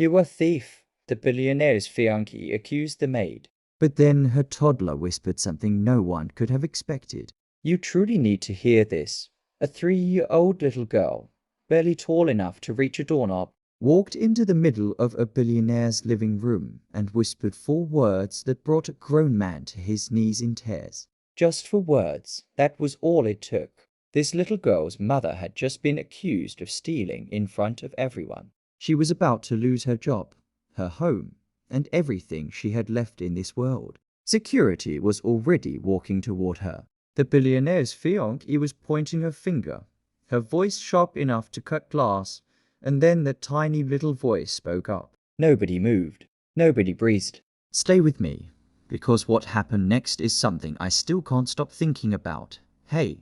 "You a thief," the billionaire's fiancée accused the maid. But then her toddler whispered something no one could have expected. "You truly need to hear this." A 3-year-old little girl, barely tall enough to reach a doorknob, Walked into the middle of a billionaire's living room and whispered 4 words that brought a grown man to his knees in tears. just for words. That was all it took. This little girl's mother had just been accused of stealing in front of everyone. She was about to lose her job, her home, and everything she had left in this world. Security was already walking toward her. The billionaire's fiancée was pointing her finger, her voice sharp enough to cut glass, and then the tiny little voice spoke up. Nobody moved. Nobody breathed. Stay with me, because what happened next is something I still can't stop thinking about. Hey,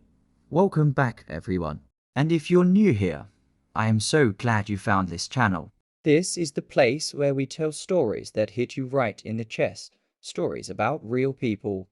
welcome back everyone. And if you're new here, I am so glad you found this channel. This is the place where we tell stories that hit you right in the chest. Stories about real people,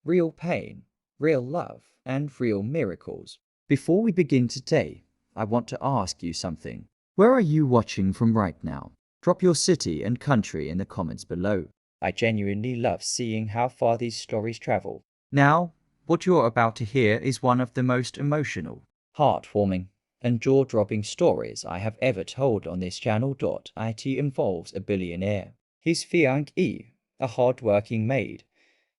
real pain, real love, and real miracles. Before we begin today, I want to ask you something. Where are you watching from right now? Drop your city and country in the comments below. I genuinely love seeing how far these stories travel. Now, what you're about to hear is one of the most emotional, heartwarming, and jaw-dropping stories I have ever told on this channel. It involves a billionaire, his fiancée, a hard-working maid,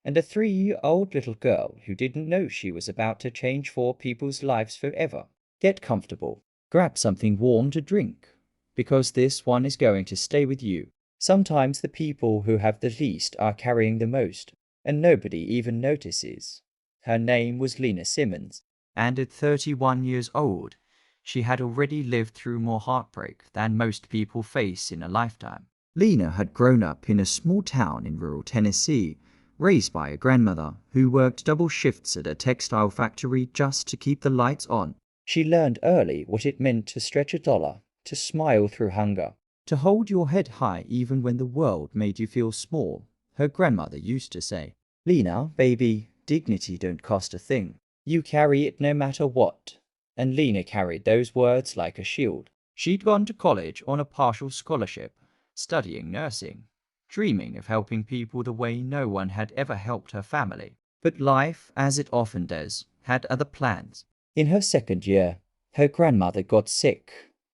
and a 3-year-old little girl who didn't know she was about to change 4 people's lives forever. Get comfortable. Grab something warm to drink, because this one is going to stay with you. Sometimes the people who have the least are carrying the most, and nobody even notices. Her name was Lena Simmons, and at 31 years old, she had already lived through more heartbreak than most people face in a lifetime. Lena had grown up in a small town in rural Tennessee, raised by a grandmother who worked double shifts at a textile factory just to keep the lights on. She learned early what it meant to stretch a dollar, to smile through hunger, to hold your head high even when the world made you feel small, her grandmother used to say. "Lena, baby, dignity don't cost a thing. You carry it no matter what." And Lena carried those words like a shield. She'd gone to college on a partial scholarship, studying nursing, dreaming of helping people the way no one had ever helped her family. But life, as it often does, had other plans. In her second year, her grandmother got sick,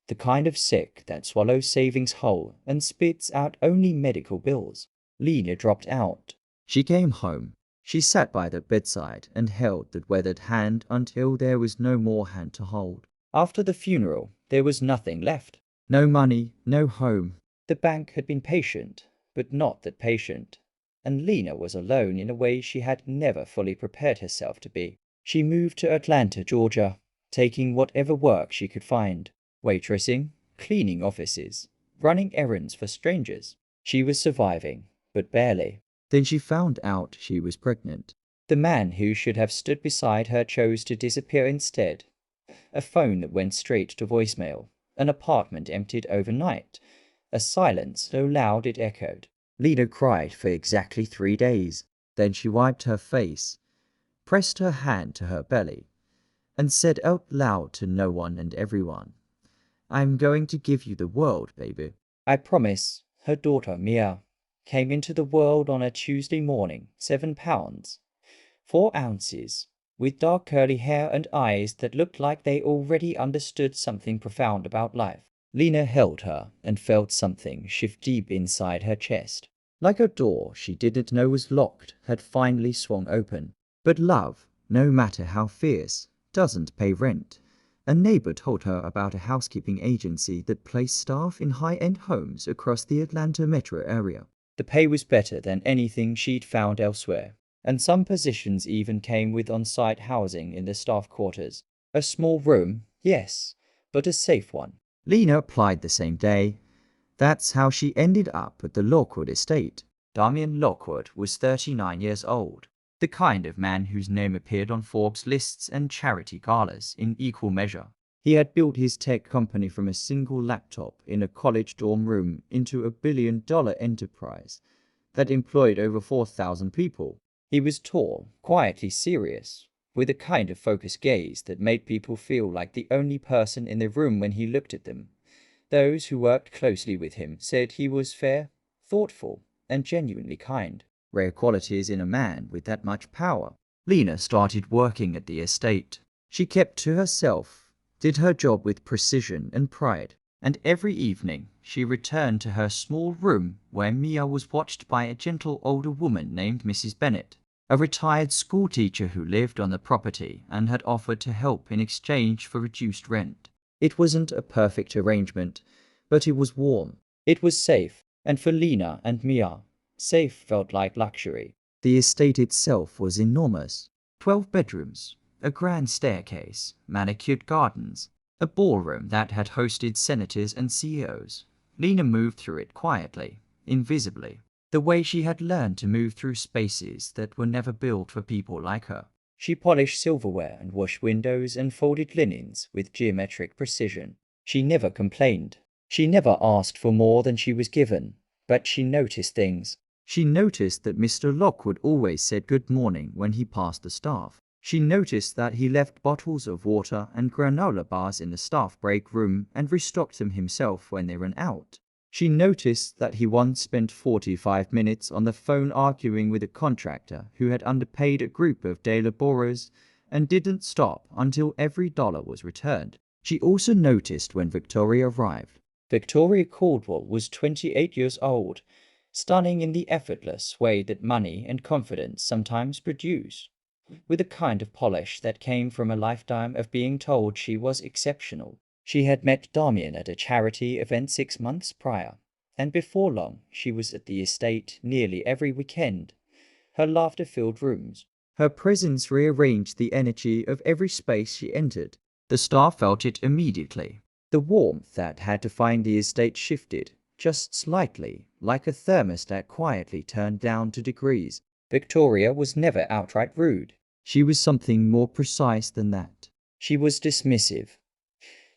the kind of sick that swallows savings whole and spits out only medical bills. Lena dropped out. She came home. She sat by the bedside and held that weathered hand until there was no more hand to hold. After the funeral, there was nothing left. No money, no home. The bank had been patient, but not that patient. And Lena was alone in a way she had never fully prepared herself to be. She moved to Atlanta, Georgia, taking whatever work she could find. Waitressing, cleaning offices, running errands for strangers. She was surviving, but barely. Then she found out she was pregnant. The man who should have stood beside her chose to disappear instead. A phone that went straight to voicemail. An apartment emptied overnight. A silence so loud it echoed. Lena cried for exactly 3 days. Then she wiped her face, pressed her hand to her belly, and said out loud to no one and everyone, "I'm going to give you the world, baby." I promise. Her daughter, Mia, came into the world on a Tuesday morning, 7 pounds, 4 ounces, with dark curly hair and eyes that looked like they already understood something profound about life. Lena held her and felt something shift deep inside her chest. Like a door she didn't know was locked had finally swung open. But love, no matter how fierce, doesn't pay rent. A neighbor told her about a housekeeping agency that placed staff in high-end homes across the Atlanta metro area. The pay was better than anything she'd found elsewhere, and some positions even came with on-site housing in the staff quarters. A small room, yes, but a safe one. Lena applied the same day. That's how she ended up at the Lockwood estate. Damian Lockwood was 39 years old, the kind of man whose name appeared on Forbes lists and charity galas in equal measure. He had built his tech company from a single laptop in a college dorm room into a billion-dollar enterprise that employed over 4,000 people. He was tall, quietly serious, with a kind of focused gaze that made people feel like the only person in the room when he looked at them. Those who worked closely with him said he was fair, thoughtful, and genuinely kind. Rare qualities in a man with that much power. Lena started working at the estate. She kept to herself, did her job with precision and pride, and every evening she returned to her small room where Mia was watched by a gentle older woman named Mrs. Bennet, a retired schoolteacher who lived on the property and had offered to help in exchange for reduced rent. It wasn't a perfect arrangement, but it was warm. It was safe, and for Lena and Mia, safe felt like luxury. The estate itself was enormous. 12 bedrooms, a grand staircase, manicured gardens, a ballroom that had hosted senators and CEOs. Lena moved through it quietly, invisibly, the way she had learned to move through spaces that were never built for people like her. She polished silverware and washed windows and folded linens with geometric precision. She never complained. She never asked for more than she was given, but she noticed things. She noticed that Mr. Lockwood always said good morning when he passed the staff. She noticed that he left bottles of water and granola bars in the staff break room and restocked them himself when they ran out. She noticed that he once spent 45 minutes on the phone arguing with a contractor who had underpaid a group of day laborers and didn't stop until every dollar was returned. She also noticed when Victoria arrived. Victoria Caldwell was 28 years old, stunning in the effortless way that money and confidence sometimes produce, with a kind of polish that came from a lifetime of being told she was exceptional. She had met Damian at a charity event 6 months prior, and before long she was at the estate nearly every weekend. Her laughter-filled rooms. Her presence rearranged the energy of every space she entered. The staff felt it immediately. The warmth that had defined the estate shifted, just slightly, like a thermostat quietly turned down 2 degrees. Victoria was never outright rude. She was something more precise than that. She was dismissive.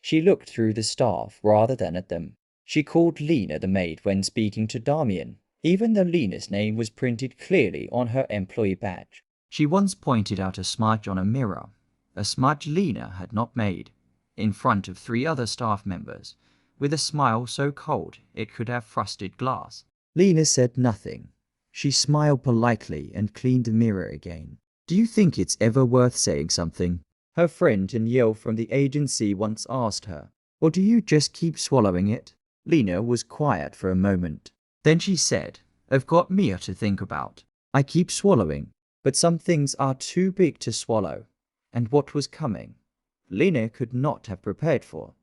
She looked through the staff rather than at them. She called Lena the maid when speaking to Damian, even though Lena's name was printed clearly on her employee badge. She once pointed out a smudge on a mirror, a smudge Lena had not made, in front of 3 other staff members, with a smile so cold it could have frosted glass. Lena said nothing. She smiled politely and cleaned the mirror again. Do you think it's ever worth saying something? Her friend Danielle from the agency once asked her. Or do you just keep swallowing it? Lena was quiet for a moment. Then she said, I've got Mia to think about. I keep swallowing, but some things are too big to swallow. And what was coming, Lena could not have prepared for,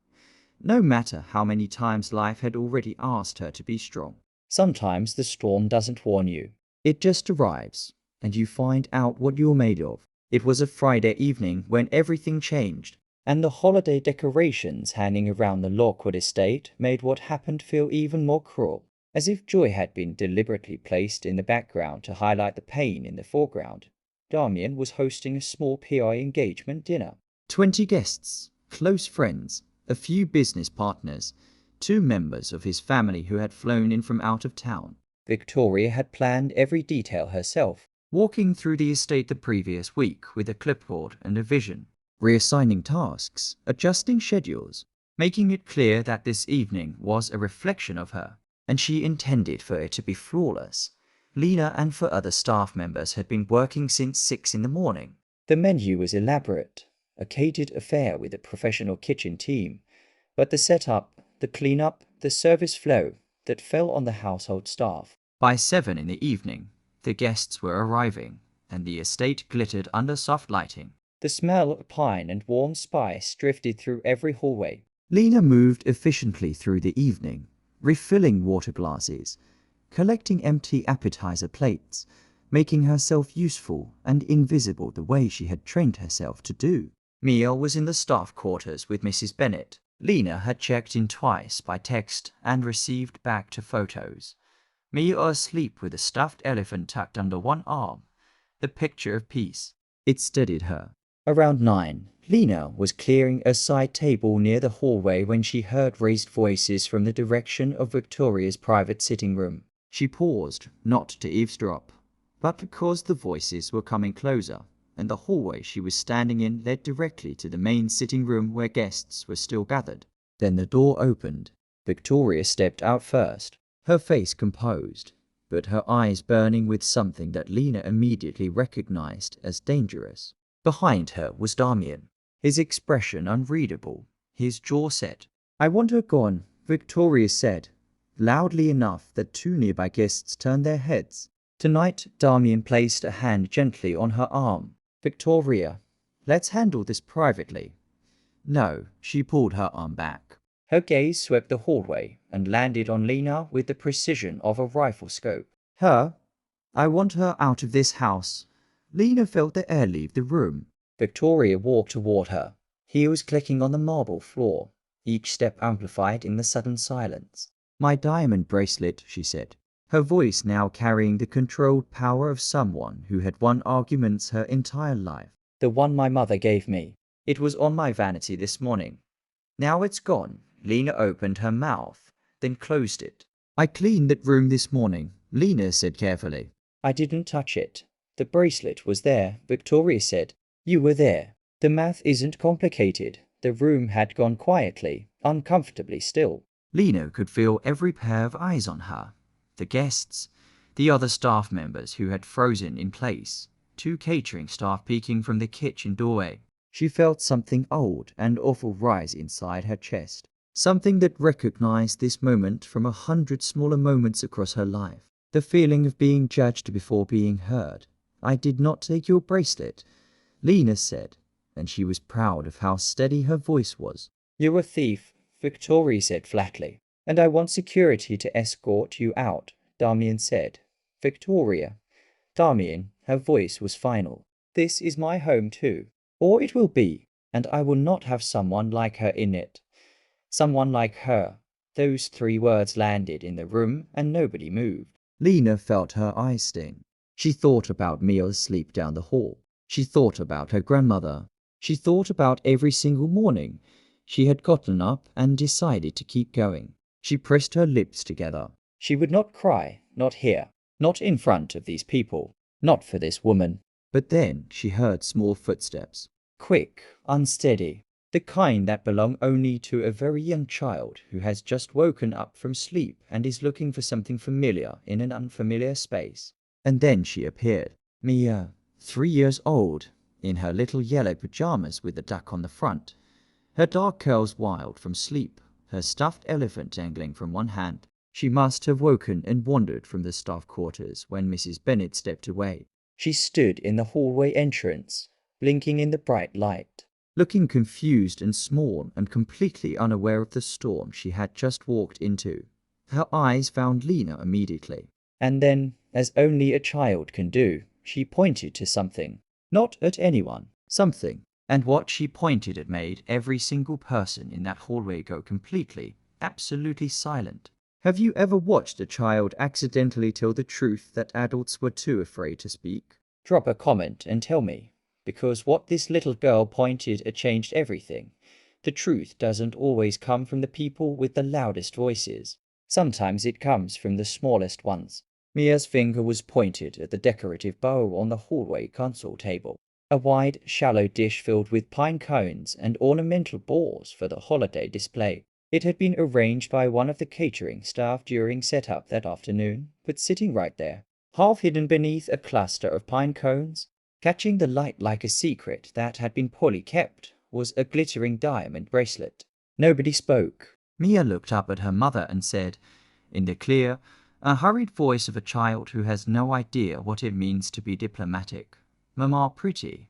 no matter how many times life had already asked her to be strong. Sometimes the storm doesn't warn you. It just arrives, and you find out what you're made of. It was a Friday evening when everything changed, and the holiday decorations hanging around the Lockwood estate made what happened feel even more cruel, as if joy had been deliberately placed in the background to highlight the pain in the foreground. Damian was hosting a small PI engagement dinner. 20 guests, close friends, a few business partners, 2 members of his family who had flown in from out of town. Victoria had planned every detail herself, walking through the estate the previous week with a clipboard and a vision, reassigning tasks, adjusting schedules, making it clear that this evening was a reflection of her, and she intended for it to be flawless. Lena and 4 other staff members had been working since 6 in the morning. The menu was elaborate, a catered affair with a professional kitchen team, but the setup, the cleanup, the service flow that fell on the household staff. By 7 in the evening, the guests were arriving, and the estate glittered under soft lighting. The smell of pine and warm spice drifted through every hallway. Lena moved efficiently through the evening, refilling water glasses, collecting empty appetizer plates, making herself useful and invisible the way she had trained herself to do. Mia was in the staff quarters with Mrs. Bennet. Lena had checked in twice by text and received back 2 photos. Mia asleep with a stuffed elephant tucked under one arm, the picture of peace. It steadied her. Around 9, Lena was clearing a side table near the hallway when she heard raised voices from the direction of Victoria's private sitting room. She paused, not to eavesdrop, but because the voices were coming closer, and the hallway she was standing in led directly to the main sitting room where guests were still gathered. Then the door opened. Victoria stepped out first, her face composed, but her eyes burning with something that Lena immediately recognized as dangerous. Behind her was Damien, his expression unreadable, his jaw set. "I want her gone," Victoria said, loudly enough that two nearby guests turned their heads. Tonight, Damien placed a hand gently on her arm. "Victoria, let's handle this privately." "No," she pulled her arm back. Her gaze swept the hallway and landed on Lena with the precision of a rifle scope. "Her? I want her out of this house." Lena felt the air leave the room. Victoria walked toward her, heels clicking on the marble floor, each step amplified in the sudden silence. "My diamond bracelet," she said, her voice now carrying the controlled power of someone who had won arguments her entire life. "The one my mother gave me. It was on my vanity this morning. Now it's gone." Lena opened her mouth, then closed it. "I cleaned that room this morning," Lena said carefully. "I didn't touch it. The bracelet was there," Victoria said. "You were there. The math isn't complicated." The room had gone quietly, uncomfortably still. Lena could feel every pair of eyes on her. The guests, the other staff members who had frozen in place, two catering staff peeking from the kitchen doorway. She felt something old and awful rise inside her chest. Something that recognized this moment from 100 smaller moments across her life. The feeling of being judged before being heard. "I did not take your bracelet," Lena said, and she was proud of how steady her voice was. "You're a thief," Victoria said flatly. "And I want security to escort you out," Damien said. "Victoria." Damien, her voice was final. "This is my home too. Or it will be, and I will not have someone like her in it. Someone like her." Those 3 words landed in the room and nobody moved. Lena felt her eyes sting. She thought about Mia's sleep down the hall. She thought about her grandmother. She thought about every single morning she had gotten up and decided to keep going. She pressed her lips together. She would not cry, not here, not in front of these people, not for this woman. But then she heard small footsteps. Quick, unsteady, the kind that belong only to a very young child who has just woken up from sleep and is looking for something familiar in an unfamiliar space. And then she appeared. Mia, 3 years old, in her little yellow pajamas with a duck on the front, her dark curls wild from sleep, her stuffed elephant dangling from one hand. She must have woken and wandered from the staff quarters when Mrs. Bennet stepped away. She stood in the hallway entrance, blinking in the bright light, looking confused and small and completely unaware of the storm she had just walked into. Her eyes found Lena immediately. And then, as only a child can do, she pointed to something. Not at anyone. Something. And what she pointed at made every single person in that hallway go completely, absolutely silent. Have you ever watched a child accidentally tell the truth that adults were too afraid to speak? Drop a comment and tell me, because what this little girl pointed at changed everything. The truth doesn't always come from the people with the loudest voices. Sometimes it comes from the smallest ones. Mia's finger was pointed at the decorative bow on the hallway console table. A wide, shallow dish filled with pine cones and ornamental balls for the holiday display. It had been arranged by one of the catering staff during setup that afternoon, but sitting right there, half hidden beneath a cluster of pine cones, catching the light like a secret that had been poorly kept, was a glittering diamond bracelet. Nobody spoke. Mia looked up at her mother and said, in the clear, hurried voice of a child who has no idea what it means to be diplomatic, "Mama pretty."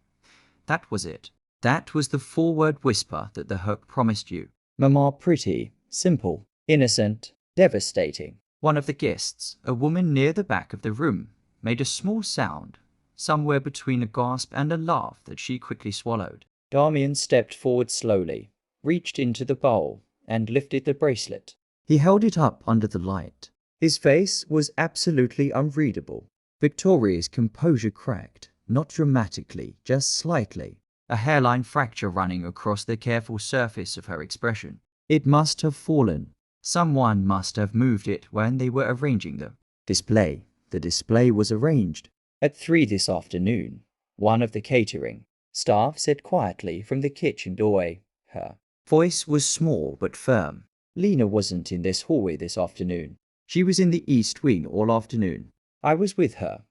That was it. That was the 4-word whisper that the hook promised you. Mama pretty, simple, innocent, devastating. One of the guests, a woman near the back of the room, made a small sound, somewhere between a gasp and a laugh that she quickly swallowed. Damien stepped forward slowly, reached into the bowl, and lifted the bracelet. He held it up under the light. His face was absolutely unreadable. Victoria's composure cracked, not dramatically, just slightly, a hairline fracture running across the careful surface of her expression. It must have fallen. Someone must have moved it when they were arranging the display. The display was arranged. At 3 this afternoon, one of the catering staff said quietly from the kitchen doorway. Her voice was small but firm. Lena wasn't in this hallway this afternoon. She was in the East Wing all afternoon. I was with her.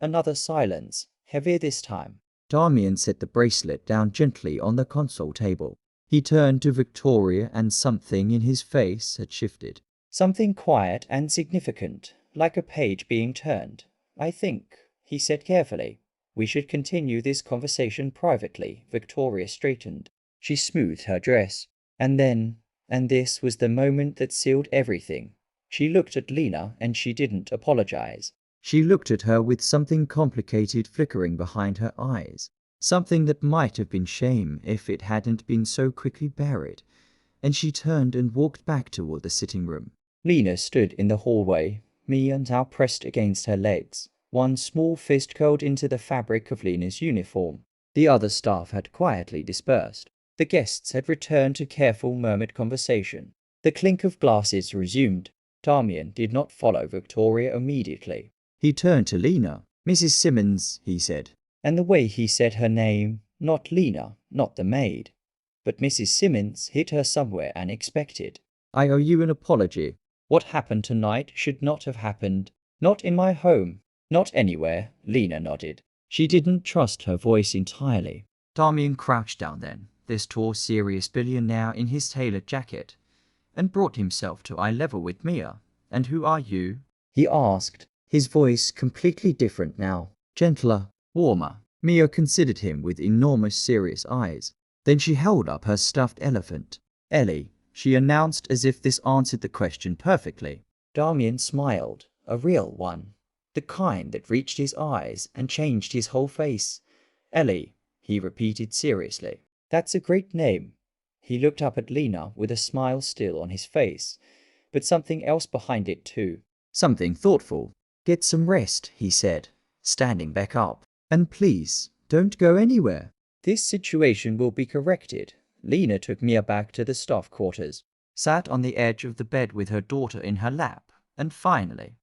Another silence, heavier this time. Damian set the bracelet down gently on the console table. He turned to Victoria and something in his face had shifted. Something quiet and significant, like a page being turned. I think, he said carefully. We should continue this conversation privately. Victoria straightened. She smoothed her dress. And this was the moment that sealed everything. She looked at Lena and she didn't apologize. She looked at her with something complicated flickering behind her eyes. Something that might have been shame if it hadn't been so quickly buried. And she turned and walked back toward the sitting room. Lena stood in the hallway, me and Al pressed against her legs. One small fist curled into the fabric of Lena's uniform. The other staff had quietly dispersed. The guests had returned to careful murmured conversation. The clink of glasses resumed. Damian did not follow Victoria immediately. He turned to Lena. Mrs. Simmons, he said. And the way he said her name, not Lena, not the maid, but Mrs. Simmons, hit her somewhere unexpected. I owe you an apology. What happened tonight should not have happened. Not in my home. Not anywhere, Lena nodded. She didn't trust her voice entirely. Damian crouched down then, this tall, serious billionaire in his tailored jacket, and brought himself to eye level with Mia. And who are you? He asked, his voice completely different now. Gentler, warmer. Mia considered him with enormous serious eyes. Then she held up her stuffed elephant. Ellie, she announced as if this answered the question perfectly. Damian smiled, a real one. The kind that reached his eyes and changed his whole face. Ellie, he repeated seriously. That's a great name. He looked up at Lena with a smile still on his face, but something else behind it too. Something thoughtful. Get some rest, he said, standing back up. And please, don't go anywhere. This situation will be corrected. Lena took Mia back to the staff quarters, sat on the edge of the bed with her daughter in her lap, and finally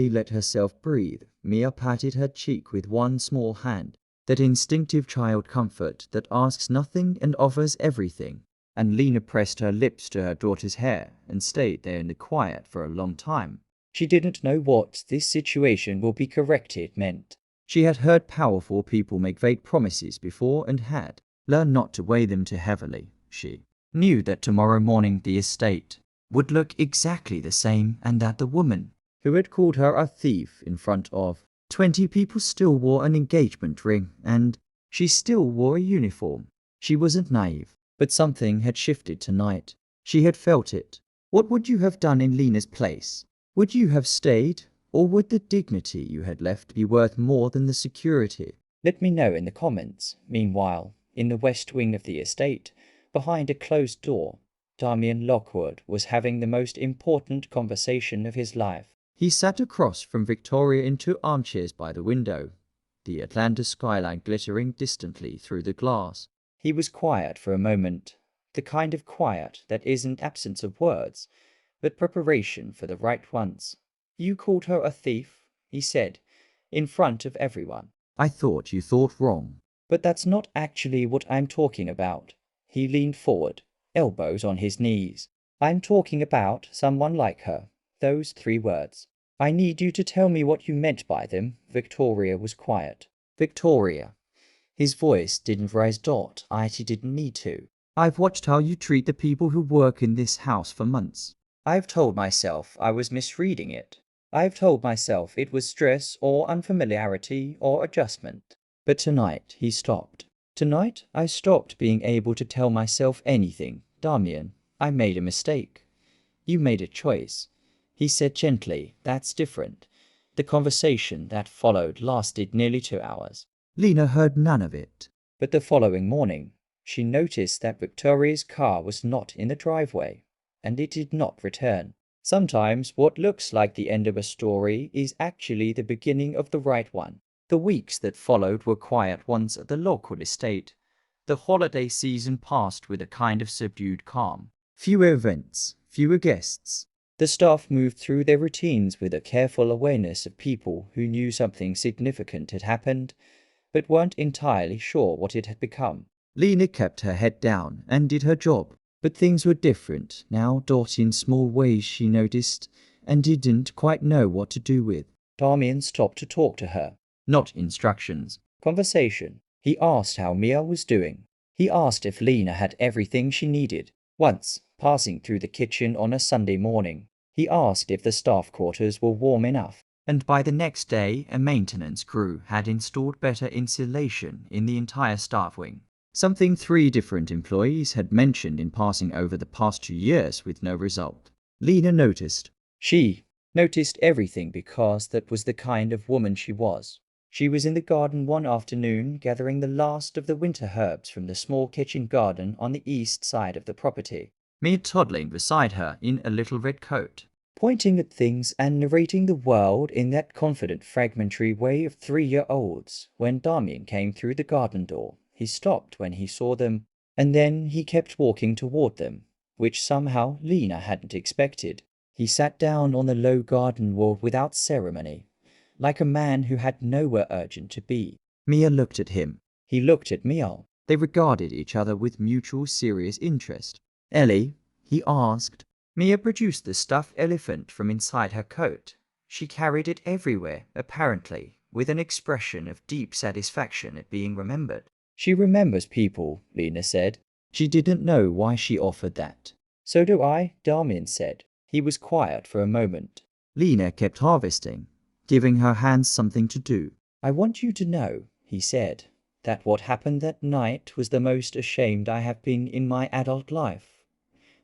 let herself breathe. Mia patted her cheek with one small hand, that instinctive child comfort that asks nothing and offers everything. And Lena pressed her lips to her daughter's hair and stayed there in the quiet for a long time. She didn't know what this situation will be corrected meant. She had heard powerful people make vague promises before and had learned not to weigh them too heavily. She knew that tomorrow morning the estate would look exactly the same and that the woman who had called her a thief in front of 20 people still wore an engagement ring and she still wore a uniform. She wasn't naive, but something had shifted tonight. She had felt it. What would you have done in Lena's place? Would you have stayed, or would the dignity you had left be worth more than the security? Let me know in the comments. Meanwhile, in the west wing of the estate, behind a closed door, Damian Lockwood was having the most important conversation of his life. He sat across from Victoria in two armchairs by the window, the Atlanta skyline glittering distantly through the glass. He was quiet for a moment, the kind of quiet that isn't absence of words, but preparation for the right ones. You called her a thief, he said, in front of everyone. I thought you thought wrong. But that's not actually what I'm talking about. He leaned forward, elbows on his knees. I'm talking about someone like her. Those 3 words. I need you to tell me what you meant by them. Victoria was quiet. Victoria. His voice didn't rise. It didn't need to. I've watched how you treat the people who work in this house for months. I've told myself I was misreading it. I've told myself it was stress or unfamiliarity or adjustment. But tonight he stopped. Tonight I stopped being able to tell myself anything. Damian, I made a mistake. You made a choice. He said gently, that's different. The conversation that followed lasted nearly 2 hours. Lena heard none of it. But the following morning, she noticed that Victoria's car was not in the driveway, and it did not return. Sometimes what looks like the end of a story is actually the beginning of the right one. The weeks that followed were quiet ones at the Lockwood estate. The holiday season passed with a kind of subdued calm. Fewer events, fewer guests. The staff moved through their routines with a careful awareness of people who knew something significant had happened, but weren't entirely sure what it had become. Lena kept her head down and did her job. But things were different now, in small ways she noticed and didn't quite know what to do with. Damian stopped to talk to her. Not instructions. Conversation. He asked how Mia was doing. He asked if Lena had everything she needed. Once, passing through the kitchen on a Sunday morning, he asked if the staff quarters were warm enough. And by the next day, a maintenance crew had installed better insulation in the entire staff wing. Something 3 different employees had mentioned in passing over the past 2 years with no result. Lena noticed. She noticed everything because that was the kind of woman she was. She was in the garden one afternoon gathering the last of the winter herbs from the small kitchen garden on the east side of the property. Mia toddling beside her in a little red coat, pointing at things and narrating the world in that confident, fragmentary way of 3-year-olds. When Damian came through the garden door, he stopped when he saw them, and then he kept walking toward them, which somehow Lena hadn't expected. He sat down on the low garden wall without ceremony, like a man who had nowhere urgent to be. Mia looked at him. He looked at Mia. They regarded each other with mutual serious interest. Ellie, he asked. Mia produced the stuffed elephant from inside her coat. She carried it everywhere, apparently, with an expression of deep satisfaction at being remembered. She remembers people, Lena said. She didn't know why she offered that. So do I, Damian said. He was quiet for a moment. Lena kept harvesting, giving her hands something to do. I want you to know, he said, that what happened that night was the most ashamed I have been in my adult life.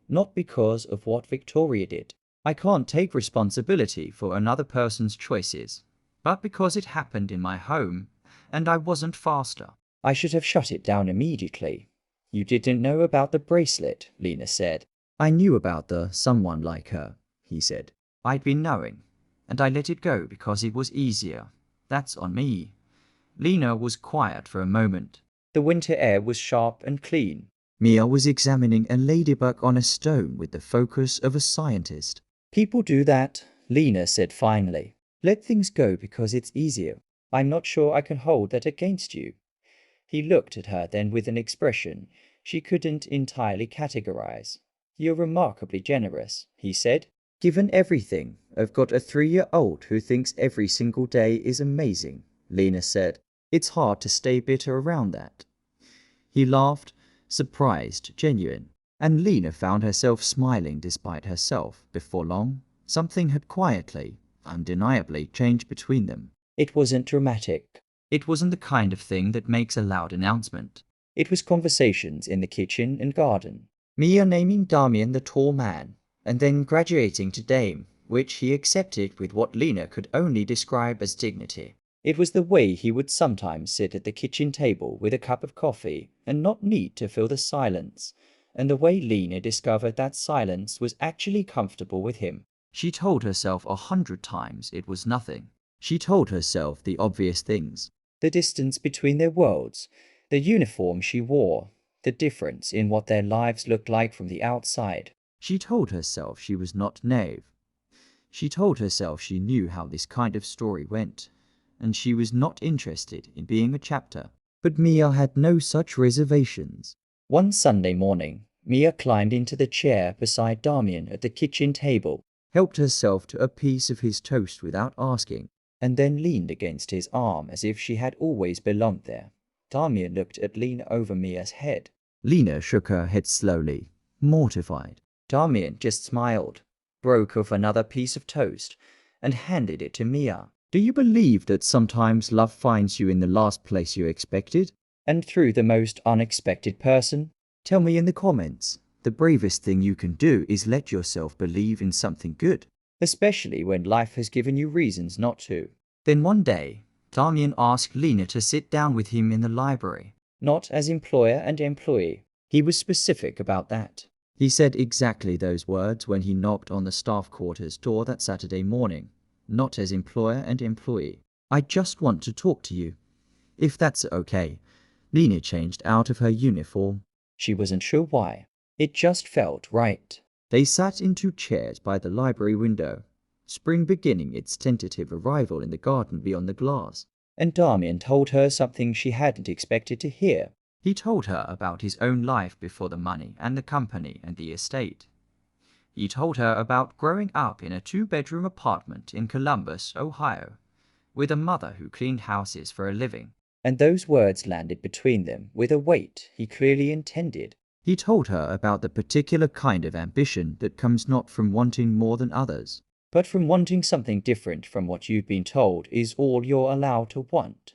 Not because of what Victoria did. I can't take responsibility for another person's choices, but because it happened in my home, and I wasn't faster. I should have shut it down immediately. You didn't know about the bracelet, Lena said. I knew about the someone like her, he said. I'd been knowing, and I let it go because it was easier. That's on me. Lena was quiet for a moment. The winter air was sharp and clean. Mia was examining a ladybug on a stone with the focus of a scientist. People do that, Lena said finally. Let things go because it's easier. I'm not sure I can hold that against you. He looked at her then with an expression she couldn't entirely categorize. You're remarkably generous, he said. Given everything, I've got a 3-year-old who thinks every single day is amazing, Lena said. It's hard to stay bitter around that. He laughed, surprised, genuine, and Lena found herself smiling despite herself. Before long, something had quietly, undeniably changed between them. It wasn't dramatic. It wasn't the kind of thing that makes a loud announcement. It was conversations in the kitchen and garden. Mia naming Damian the tall man, and then graduating to Dame, which he accepted with what Lena could only describe as dignity. It was the way he would sometimes sit at the kitchen table with a cup of coffee and not need to fill the silence, and the way Lena discovered that silence was actually comfortable with him. She told herself 100 times it was nothing. She told herself the obvious things. The distance between their worlds, the uniform she wore, the difference in what their lives looked like from the outside. She told herself she was not naive. She told herself she knew how this kind of story went, and she was not interested in being a chapter. But Mia had no such reservations. One Sunday morning, Mia climbed into the chair beside Damian at the kitchen table, helped herself to a piece of his toast without asking, and then leaned against his arm as if she had always belonged there. Damian looked at Lena over Mia's head. Lena shook her head slowly, mortified. Damian just smiled, broke off another piece of toast, and handed it to Mia. Do you believe that sometimes love finds you in the last place you expected? And through the most unexpected person? Tell me in the comments. The bravest thing you can do is let yourself believe in something good. Especially when life has given you reasons not to. Then one day, Damian asked Lena to sit down with him in the library. Not as employer and employee. He was specific about that. He said exactly those words when he knocked on the staff quarters door that Saturday morning. Not as employer and employee. I just want to talk to you. If that's okay. Lena changed out of her uniform. She wasn't sure why. It just felt right. They sat in 2 chairs by the library window, spring beginning its tentative arrival in the garden beyond the glass. And Damian told her something she hadn't expected to hear. He told her about his own life before the money and the company and the estate. He told her about growing up in a 2-bedroom apartment in Columbus, Ohio, with a mother who cleaned houses for a living. And those words landed between them with a weight he clearly intended. He told her about the particular kind of ambition that comes not from wanting more than others, but from wanting something different from what you've been told is all you're allowed to want.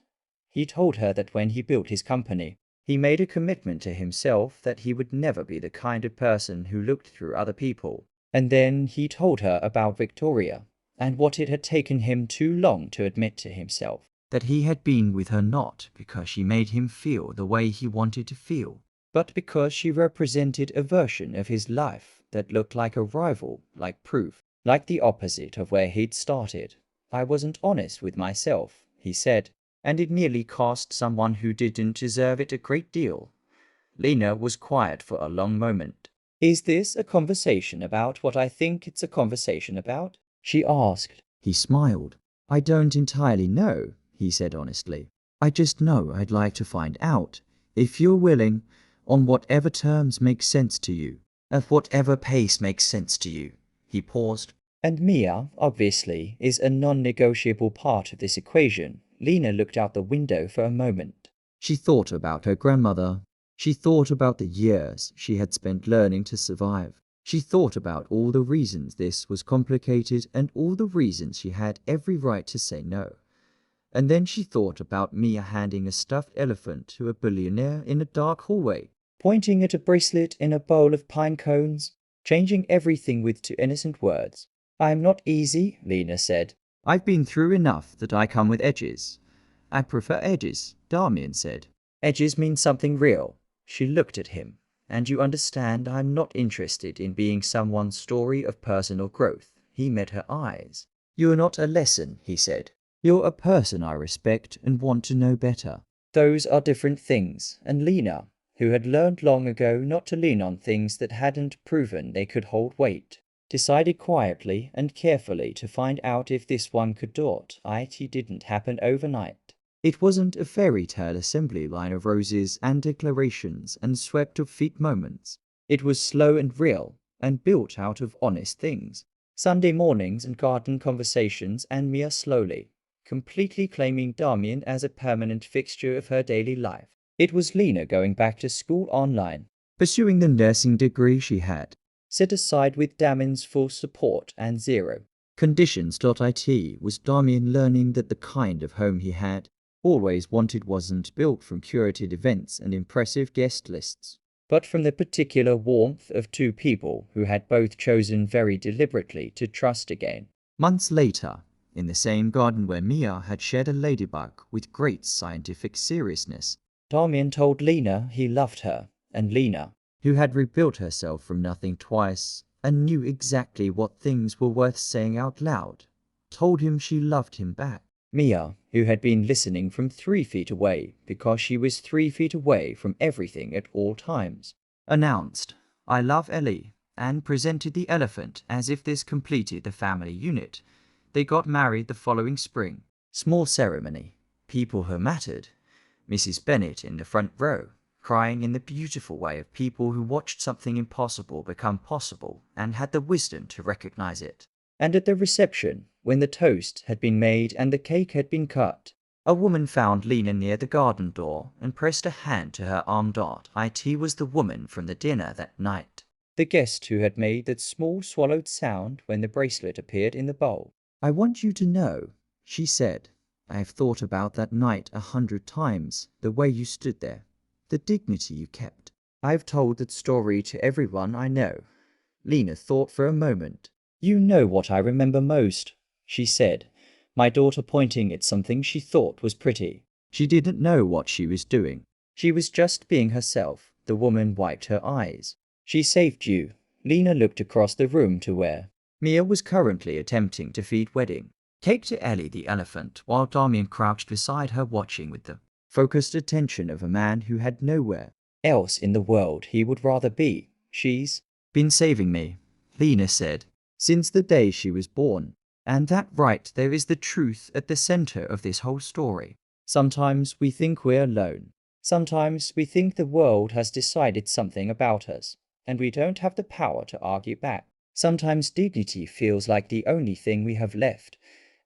He told her that when he built his company, he made a commitment to himself that he would never be the kind of person who looked through other people. And then he told her about Victoria, and what it had taken him too long to admit to himself. That he had been with her not because she made him feel the way he wanted to feel, but because she represented a version of his life that looked like a rival, like proof, like the opposite of where he'd started. I wasn't honest with myself, he said, and it nearly cost someone who didn't deserve it a great deal. Lena was quiet for a long moment. Is this a conversation about what I think it's a conversation about? She asked. He smiled. I don't entirely know, he said honestly. I just know I'd like to find out, if you're willing, on whatever terms make sense to you, at whatever pace makes sense to you. He paused. And Mia, obviously, is a non-negotiable part of this equation. Lena looked out the window for a moment. She thought about her grandmother. She thought about the years she had spent learning to survive. She thought about all the reasons this was complicated and all the reasons she had every right to say no. And then she thought about Mia handing a stuffed elephant to a billionaire in a dark hallway, pointing at a bracelet in a bowl of pine cones, changing everything with 2 innocent words. I'm not easy, Lena said. I've been through enough that I come with edges. I prefer edges, Damian said. Edges mean something real. She looked at him. And you understand I'm not interested in being someone's story of personal growth. He met her eyes. You're not a lesson, he said. You're a person I respect and want to know better. Those are different things, and Lena, who had learned long ago not to lean on things that hadn't proven they could hold weight, decided quietly and carefully to find out if this one could do it didn't happen overnight. It wasn't a fairy tale assembly line of roses and declarations and swept of feet moments. It was slow and real, and built out of honest things. Sunday mornings and garden conversations, and Mia slowly, completely claiming Damian as a permanent fixture of her daily life. It was Lena going back to school online, pursuing the nursing degree she had, set aside with Damian's full support and zero conditions.it was Damian learning that the kind of home he had always wanted wasn't built from curated events and impressive guest lists, but from the particular warmth of 2 people who had both chosen very deliberately to trust again. Months later, in the same garden where Mia had shed a ladybug with great scientific seriousness, Damian told Lena he loved her, and Lena, who had rebuilt herself from nothing twice and knew exactly what things were worth saying out loud, told him she loved him back. Mia, who had been listening from 3 feet away because she was 3 feet away from everything at all times, announced, I love Ellie, and presented the elephant as if this completed the family unit. They got married the following spring. Small ceremony. People who mattered. Mrs. Bennet in the front row, crying in the beautiful way of people who watched something impossible become possible and had the wisdom to recognize it. And at the reception, when the toast had been made and the cake had been cut, a woman found Lena near the garden door and pressed a hand to her arm. It was the woman from the dinner that night. The guest who had made that small swallowed sound when the bracelet appeared in the bowl. I want you to know, she said. I have thought about that night 100 times, the way you stood there, the dignity you kept. I've told that story to everyone I know. Lena thought for a moment. You know what I remember most, she said, my daughter pointing at something she thought was pretty. She didn't know what she was doing. She was just being herself. The woman wiped her eyes. She saved you. Lena looked across the room to where Mia was currently attempting to feed Wedding cake to Ellie the elephant, while Damian crouched beside her watching with the focused attention of a man who had nowhere else in the world he would rather be. She's been saving me, Lena said, since the day she was born. And that right there is the truth at the center of this whole story. Sometimes we think we're alone. Sometimes we think the world has decided something about us, and we don't have the power to argue back. Sometimes dignity feels like the only thing we have left,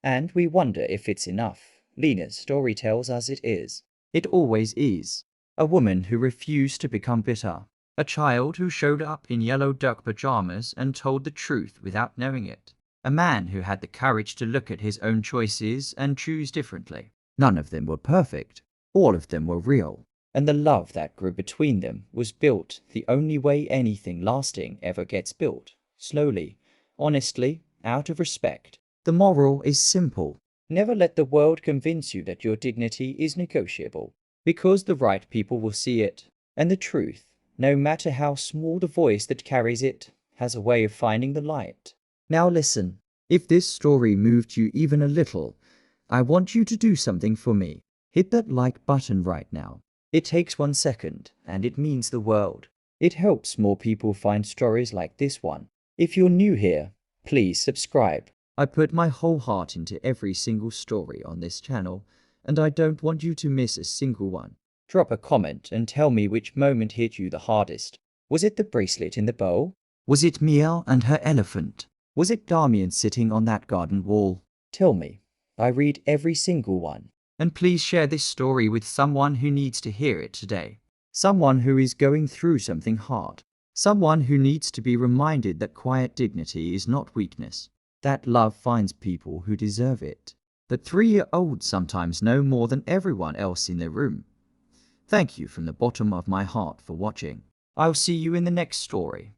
and we wonder if it's enough. Lena's story tells us it is. It always is. A woman who refused to become bitter. A child who showed up in yellow duck pajamas and told the truth without knowing it. A man who had the courage to look at his own choices and choose differently. None of them were perfect. All of them were real. And the love that grew between them was built the only way anything lasting ever gets built. Slowly, honestly, out of respect. The moral is simple. Never let the world convince you that your dignity is negotiable, because the right people will see it, and the truth, no matter how small the voice that carries it, has a way of finding the light. Now listen, if this story moved you even a little, I want you to do something for me. Hit that like button right now. It takes 1 second, and it means the world. It helps more people find stories like this one. If you're new here, please subscribe. I put my whole heart into every single story on this channel, and I don't want you to miss a single one. Drop a comment and tell me which moment hit you the hardest. Was it the bracelet in the bowl? Was it Mia and her elephant? Was it Damien sitting on that garden wall? Tell me. I read every single one. And please share this story with someone who needs to hear it today. Someone who is going through something hard. Someone who needs to be reminded that quiet dignity is not weakness. That love finds people who deserve it. That 3-year-olds sometimes know more than everyone else in the room. Thank you from the bottom of my heart for watching. I'll see you in the next story.